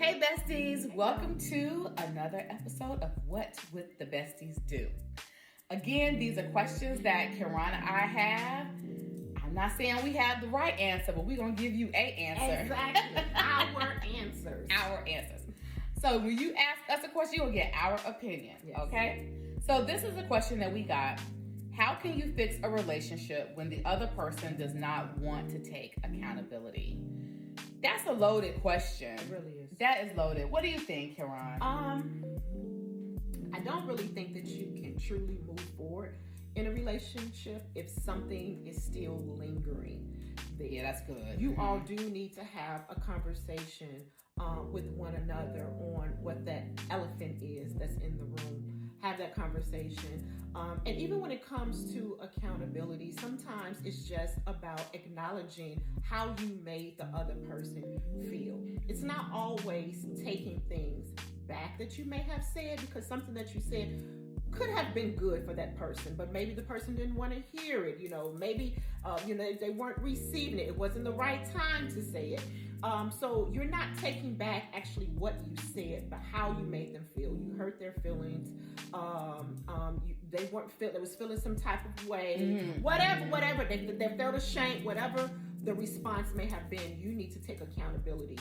Hey besties, welcome to another episode of What Would the Besties Do? Again, these are questions that Kiran and I have. I'm not saying we have the right answer, but we're going to give you a answer. Exactly. Our answers. Our answers. So when you ask us a question, you'll get our opinion, Yes. okay? So this is a question that we got. How can you fix a relationship when the other person does not want to take accountability? That's a loaded question. It really is. That is loaded. What do you think, Kiran? I don't really think that you can truly move forward in a relationship if something is still lingering there. Yeah, that's good. You all do need to have a conversation with one another on what that elephant is that's in the room. Have that conversation. And even when it comes to accountability, sometimes it's just about acknowledging how you made the other person feel. It's not always taking things back that you may have said, because something that you said could have been good for that person, but maybe the person didn't want to hear it. Maybe they weren't receiving it. It wasn't the right time to say it. So you're not taking back actually what you said, but how you made them feel. You hurt their feelings. They was feeling some type of way. Whatever. They felt ashamed. Whatever the response may have been, you need to take accountability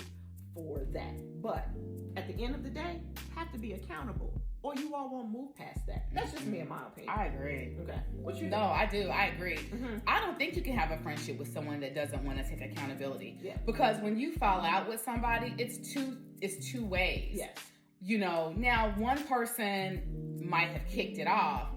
for that. But at the end of the day, have to be accountable, or you all won't move past that. That's just me, in my opinion. I agree. Okay. What you think? No, I do. I agree. Mm-hmm. I don't think you can have a friendship with someone that doesn't want to take accountability. Yeah. Because when you fall out with somebody, it's two ways. Yes. Now one person might have kicked it off,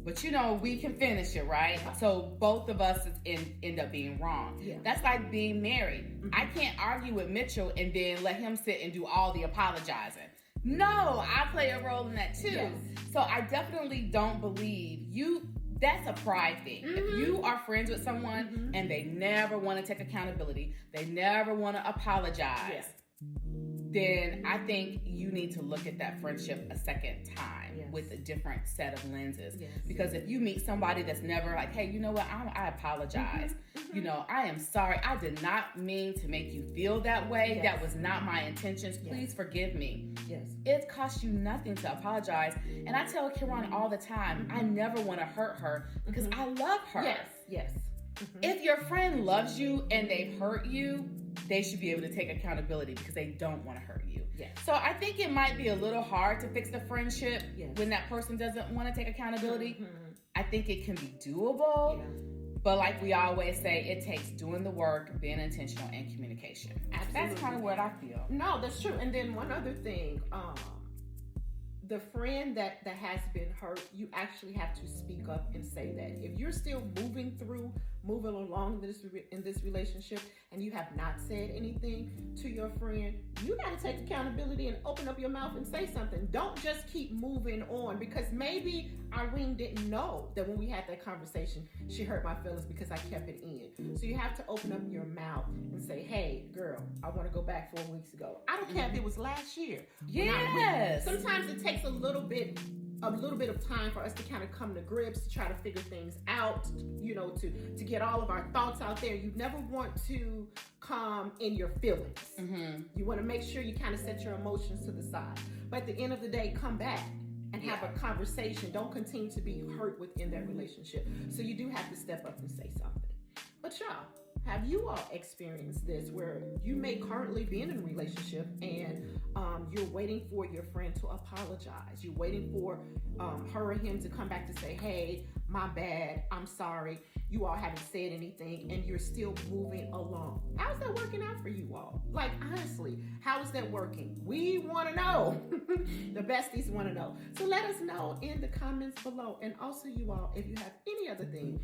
but we can finish it, right? So both of us end up being wrong. Yeah. That's like being married. Mm-hmm. I can't argue with Mitchell and then let him sit and do all the apologizing. No, I play a role in that too. Yes. So I definitely don't believe you. That's a pride thing. Mm-hmm. If you are friends with someone mm-hmm. and they never want to take accountability, they never want to apologize, then I think you need to look at that friendship a second time with a different set of lenses. Yes. Because if you meet somebody that's never like, hey, you know what? I apologize. Mm-hmm. I am sorry. I did not mean to make you feel that way. Yes. That was not my intentions. Please forgive me. Yes. It costs you nothing to apologize. And I tell Kiran all the time, I never want to hurt her because I love her. Yes. Mm-hmm. If your friend loves you and they've hurt you, they should be able to take accountability because they don't want to hurt you. Yes. So I think it might be a little hard to fix the friendship when that person doesn't want to take accountability. Mm-hmm. I think it can be doable. Yeah. But like we always say, it takes doing the work, being intentional, and communication. Absolutely. That's kind of what I feel. No, that's true. And then one other thing, the friend that has been hurt, you actually have to speak up and say that. If you're still moving along in this relationship and you have not said anything to your friend, you got to take accountability and open up your mouth and say something. Don't just keep moving on, because maybe Irene didn't know that when we had that conversation, she hurt my feelings because I kept it in. So you have to open up your mouth and say, hey, girl, I want to go back 4 weeks ago. I don't care if it was last year. Yes. Sometimes it takes a little bit of time for us to kind of come to grips, to try to figure things out, to get all of our thoughts out there. You never want to come in your feelings. Mm-hmm. You want to make sure you kind of set your emotions to the side. But at the end of the day, come back and have a conversation. Don't continue to be hurt within that relationship. So you do have to step up and say something. But y'all, have you all experienced this where you may currently be in a relationship and you're waiting for your friend to apologize? You're waiting for her or him to come back to say, hey, my bad, I'm sorry. You all haven't said anything and you're still moving along. How's that working out for you all? Like, honestly, how is that working? We want to know. The besties want to know. So let us know in the comments below. And also, you all, if you have any other thing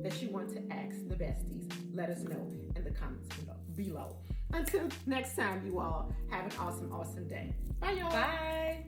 that you want to ask the besties, let us know in the comments below. Until next time, you all, have an awesome day. Bye, y'all. Bye.